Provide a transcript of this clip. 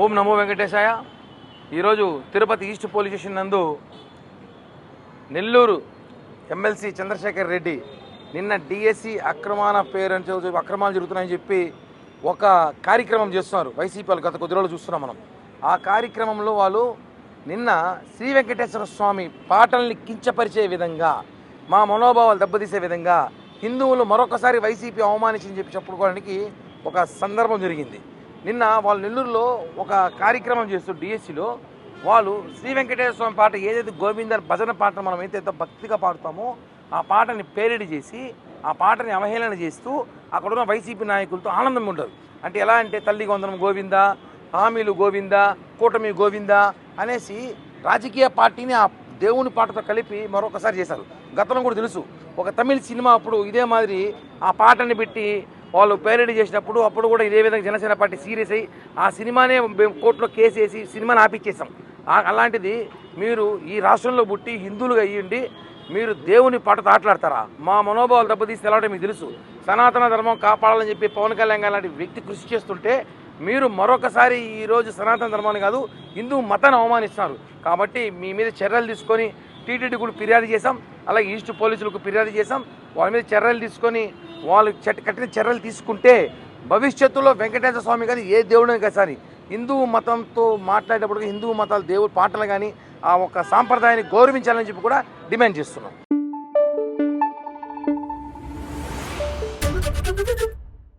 ఓం నమో వెంకటేశాయ. ఈరోజు Tirupati east police station నందు Nellore MLC Chandrasekhar Reddy నిన్న డిఎస్సి అక్రమాలు జరుగుతున్నాయని చెప్పి ఒక కార్యక్రమం చేస్తున్నారు వైసీపీ వాళ్ళు. గత కొద్ది రోజులు చూస్తున్నాం మనం. ఆ కార్యక్రమంలో వాళ్ళు నిన్న శ్రీ వెంకటేశ్వర స్వామి పాటల్ని కించపరిచే విధంగా, మా మనోభావాలు దెబ్బతీసే విధంగా హిందువులు మరొకసారి వైసీపీ అవమానించని చెప్పి చెప్పుకోవడానికి ఒక సందర్భం జరిగింది. నిన్న వాళ్ళు నెల్లూరులో ఒక కార్యక్రమం చేస్తూ డిఎస్సిలో వాళ్ళు శ్రీ వెంకటేశ్వర స్వామి పాట ఏదైతే గోవింద భజన పాట మనం ఎంత భక్తిగా పాడుతామో ఆ పాటని పేరిడి చేసి ఆ పాటని అవహేళన చేస్తూ అక్కడున్న వైసీపీ నాయకులతో ఆనందం ఉండరు. అంటే ఎలా అంటే తల్లి వందనం గోవింద, హామీలు గోవింద, కూటమి గోవింద అనేసి రాజకీయ పార్టీని ఆ దేవుని పాటతో కలిపి మరొకసారి చేశారు. గతంలో కూడా తెలుసు, ఒక తమిళ సినిమా అప్పుడు ఇదే మాదిరి ఆ పాటని పెట్టి వాళ్ళు పేరడీ చేసినప్పుడు అప్పుడు కూడా ఇదే విధంగా జనసేన పార్టీ సీరియస్ అయ్యి ఆ సినిమానే మేము కోర్టులో కేసు వేసి సినిమాని ఆపిచ్చేసాం. అలాంటిది మీరు ఈ రాష్ట్రంలో పుట్టి హిందువులుగా అయ్యండి మీరు దేవుని పాటతో ఆటలాడతారా? మా మనోభావాలు దెబ్బతీస్తే ఎలా మీకు తెలుసు. సనాతన ధర్మం కాపాడాలని చెప్పి పవన్ కళ్యాణ్ గారు లాంటి వ్యక్తి కృషి చేస్తుంటే మీరు మరొకసారి ఈరోజు సనాతన ధర్మాన్ని కాదు హిందూ మతాన్ని అవమానిస్తున్నారు. కాబట్టి మీ మీద చర్యలు తీసుకొని టీటీడీ కూడా ఫిర్యాదు చేశాం, అలాగే ఈస్ట్ పోలీసులకు ఫిర్యాదు చేశాం. వాళ్ళ మీద చర్యలు తీసుకొని వాళ్ళు కఠిన చర్యలు తీసుకుంటే భవిష్యత్తులో వెంకటేశ్వర స్వామి కానీ ఏ దేవుడే కానీ సరే హిందూ మతంతో మాట్లాడేటప్పుడు హిందూ మతాల దేవుడు పాటలు కానీ ఆ ఒక సాంప్రదాయాన్ని గౌరవించాలని చెప్పి కూడా డిమాండ్ చేస్తున్నాం.